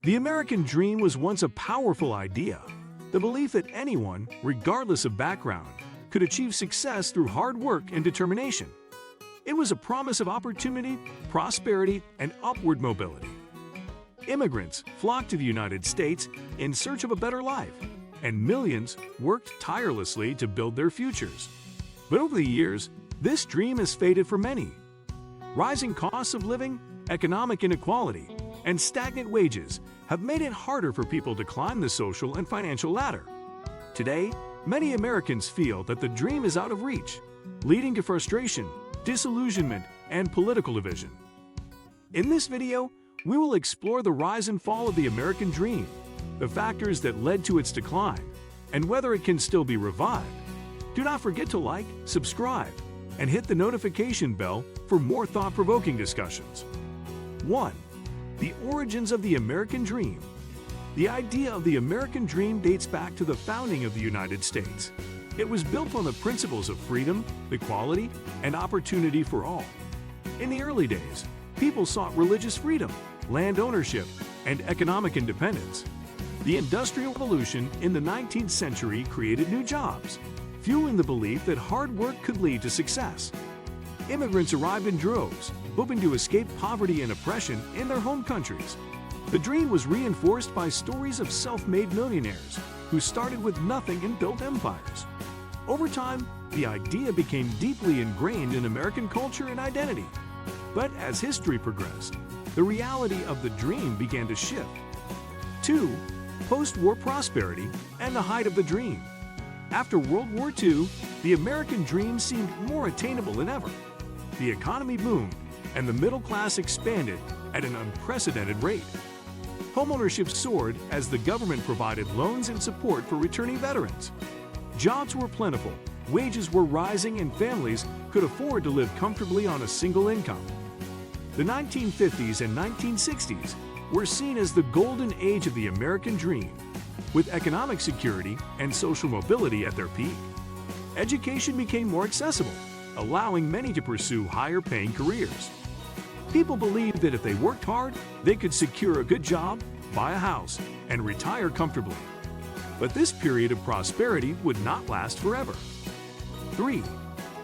The American dream was once a powerful idea, the belief that anyone, regardless of background, could achieve success through hard work and determination. It was a promise of opportunity, prosperity, and upward mobility. Immigrants flocked to the United States in search of a better life, and millions worked tirelessly to build their futures. But over the years, this dream has faded for many. Rising costs of living, economic inequality, and stagnant wages have made it harder for people to climb the social and financial ladder. Today, many Americans feel that the dream is out of reach, leading to frustration, disillusionment, and political division. In this video, we will explore the rise and fall of the American dream, the factors that led to its decline, and whether it can still be revived. Do not forget to like, subscribe, and hit the notification bell for more thought-provoking discussions. 1. The origins of the American dream. The idea of the American dream dates back to the founding of the United States. It was built on the principles of freedom, equality, and opportunity for all. In the early days, people sought religious freedom, land ownership, and economic independence. The Industrial Revolution in the 19th century created new jobs, fueling the belief that hard work could lead to success. Immigrants arrived in droves, hoping to escape poverty and oppression in their home countries. The dream was reinforced by stories of self-made millionaires who started with nothing and built empires. Over time, the idea became deeply ingrained in American culture and identity. But as history progressed, the reality of the dream began to shift. 2. Post-war prosperity and the height of the dream. After World War II, the American dream seemed more attainable than ever. The economy boomed, and the middle class expanded at an unprecedented rate. Homeownership soared as the government provided loans and support for returning veterans. Jobs were plentiful, wages were rising, and families could afford to live comfortably on a single income. The 1950s and 1960s were seen as the golden age of the American dream, with economic security and social mobility at their peak. Education became more accessible, allowing many to pursue higher-paying careers. People believed that if they worked hard, they could secure a good job, buy a house, and retire comfortably. But this period of prosperity would not last forever. 3.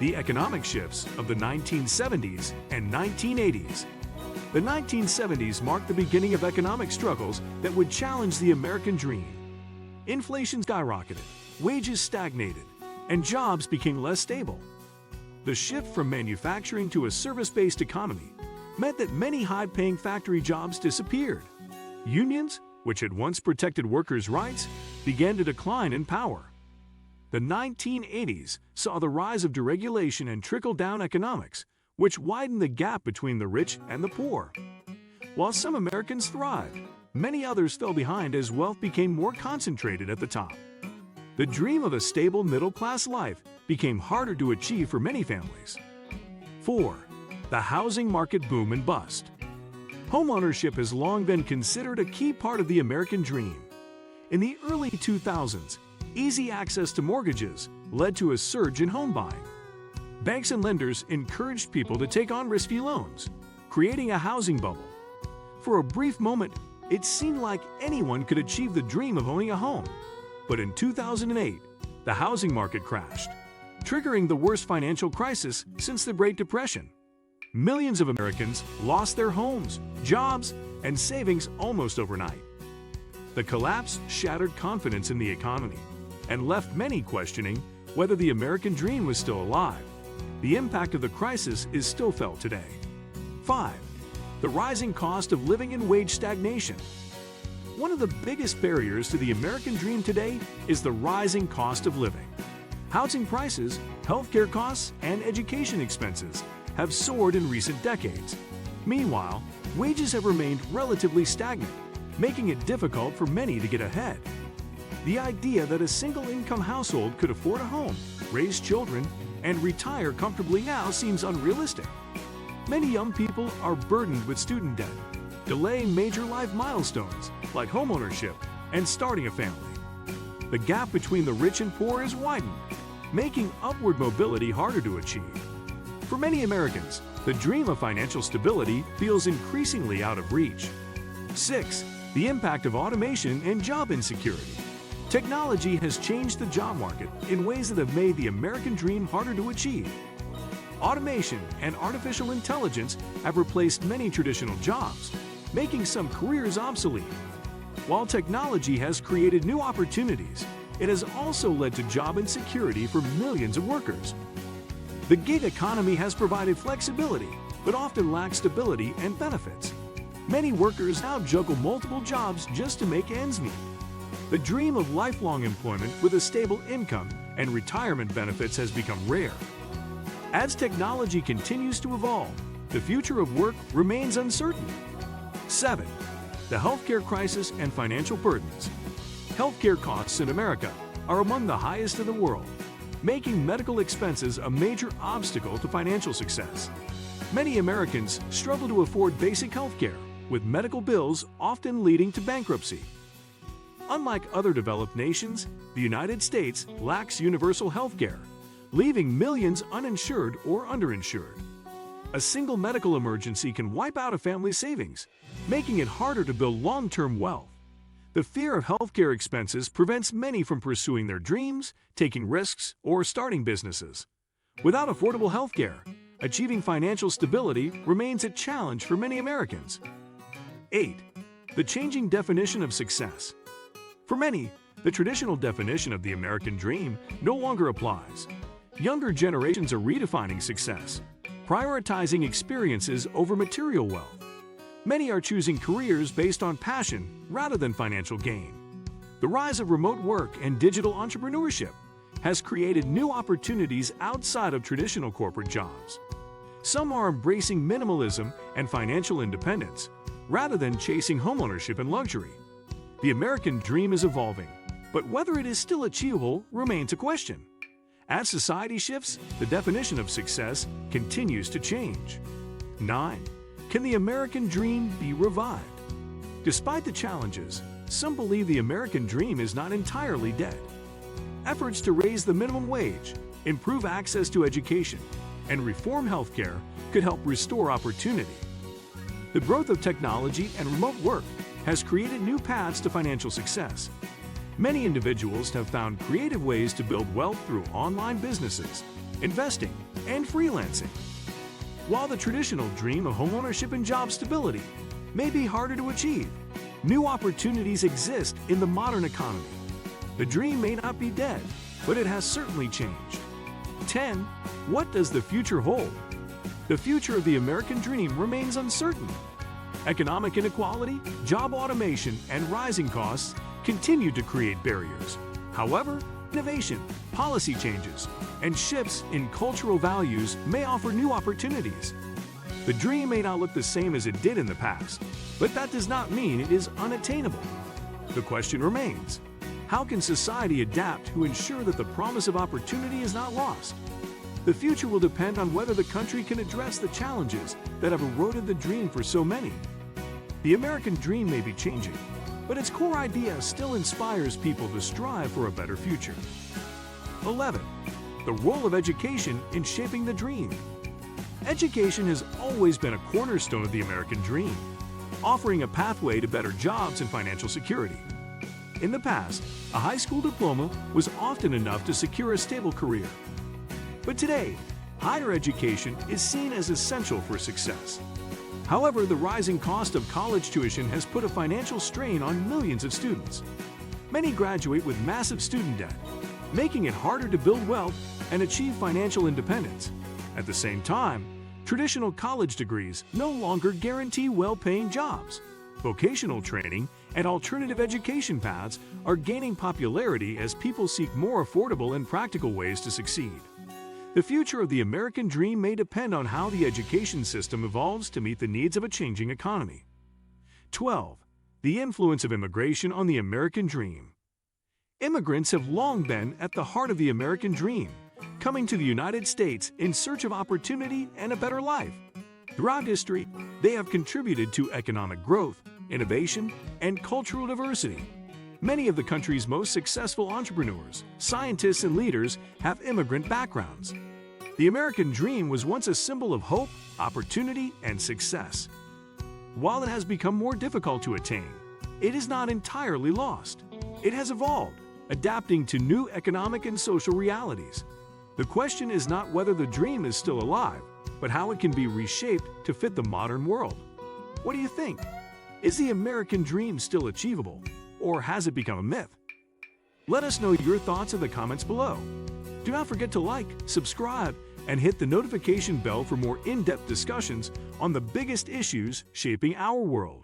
The economic shifts of the 1970s and 1980s. The 1970s marked the beginning of economic struggles that would challenge the American dream. Inflation skyrocketed, wages stagnated, and jobs became less stable. The shift from manufacturing to a service-based economy meant that many high-paying factory jobs disappeared. Unions, which had once protected workers' rights, began to decline in power. The 1980s saw the rise of deregulation and trickle-down economics, which widened the gap between the rich and the poor. While some Americans thrived, many others fell behind as wealth became more concentrated at the top. The dream of a stable middle-class life became harder to achieve for many families. 4. The housing market boom and bust. Homeownership has long been considered a key part of the American dream. In the early 2000s, easy access to mortgages led to a surge in home buying. Banks and lenders encouraged people to take on risky loans, creating a housing bubble. For a brief moment, it seemed like anyone could achieve the dream of owning a home. But in 2008, the housing market crashed, triggering the worst financial crisis since the Great Depression. Millions of Americans lost their homes, jobs, and savings almost overnight. The collapse shattered confidence in the economy and left many questioning whether the American dream was still alive. The impact of the crisis is still felt today. 5. The rising cost of living and wage stagnation. One of the biggest barriers to the American dream today is the rising cost of living. Housing prices, healthcare costs, and education expenses have soared in recent decades. Meanwhile, wages have remained relatively stagnant, making it difficult for many to get ahead. The idea that a single-income household could afford a home, raise children, and retire comfortably now seems unrealistic. Many young people are burdened with student debt, delaying major life milestones like homeownership and starting a family. The gap between the rich and poor is widened, making upward mobility harder to achieve. For many Americans, the dream of financial stability feels increasingly out of reach. 6. The impact of automation and job insecurity. Technology has changed the job market in ways that have made the American dream harder to achieve. Automation and artificial intelligence have replaced many traditional jobs, making some careers obsolete. While technology has created new opportunities, it has also led to job insecurity for millions of workers. The gig economy has provided flexibility, but often lacks stability and benefits. Many workers now juggle multiple jobs just to make ends meet. The dream of lifelong employment with a stable income and retirement benefits has become rare. As technology continues to evolve, the future of work remains uncertain. 7. The healthcare crisis and financial burdens. Healthcare costs in America are among the highest in the world, making medical expenses a major obstacle to financial success. Many Americans struggle to afford basic healthcare, with medical bills often leading to bankruptcy. Unlike other developed nations, the United States lacks universal healthcare, leaving millions uninsured or underinsured. A single medical emergency can wipe out a family's savings, making it harder to build long-term wealth. The fear of healthcare expenses prevents many from pursuing their dreams, taking risks, or starting businesses. Without affordable healthcare, achieving financial stability remains a challenge for many Americans. 8. The changing definition of success. For many, the traditional definition of the American dream no longer applies. Younger generations are redefining success, prioritizing experiences over material wealth. Many are choosing careers based on passion rather than financial gain. The rise of remote work and digital entrepreneurship has created new opportunities outside of traditional corporate jobs. Some are embracing minimalism and financial independence rather than chasing homeownership and luxury. The American dream is evolving, but whether it is still achievable remains a question. As society shifts, the definition of success continues to change. 9. Can the American dream be revived? Despite the challenges, some believe the American dream is not entirely dead. Efforts to raise the minimum wage, improve access to education, and reform healthcare could help restore opportunity. The growth of technology and remote work has created new paths to financial success. Many individuals have found creative ways to build wealth through online businesses, investing, and freelancing. While the traditional dream of homeownership and job stability may be harder to achieve, new opportunities exist in the modern economy. The dream may not be dead, but it has certainly changed. 10. What does the future hold? The future of the American dream remains uncertain. Economic inequality, job automation, and rising costs continue to create barriers. However, innovation, policy changes, and shifts in cultural values may offer new opportunities. The dream may not look the same as it did in the past, but that does not mean it is unattainable. The question remains, how can society adapt to ensure that the promise of opportunity is not lost? The future will depend on whether the country can address the challenges that have eroded the dream for so many. The American dream may be changing, but its core idea still inspires people to strive for a better future. 11. The role of education in shaping the dream. Education has always been a cornerstone of the American dream, offering a pathway to better jobs and financial security. In the past, a high school diploma was often enough to secure a stable career. But today, higher education is seen as essential for success. However, the rising cost of college tuition has put a financial strain on millions of students. Many graduate with massive student debt, making it harder to build wealth and achieve financial independence. At the same time, traditional college degrees no longer guarantee well-paying jobs. Vocational training and alternative education paths are gaining popularity as people seek more affordable and practical ways to succeed. The future of the American dream may depend on how the education system evolves to meet the needs of a changing economy. 12. The influence of immigration on the American dream. Immigrants have long been at the heart of the American dream, coming to the United States in search of opportunity and a better life. Throughout history, they have contributed to economic growth, innovation, and cultural diversity. Many of the country's most successful entrepreneurs, scientists, and leaders have immigrant backgrounds. The American dream was once a symbol of hope, opportunity, and success. While it has become more difficult to attain, it is not entirely lost. It has evolved, adapting to new economic and social realities. The question is not whether the dream is still alive, but how it can be reshaped to fit the modern world. What do you think? Is the American dream still achievable, or has it become a myth? Let us know your thoughts in the comments below. Do not forget to like, subscribe, and hit the notification bell for more in-depth discussions on the biggest issues shaping our world.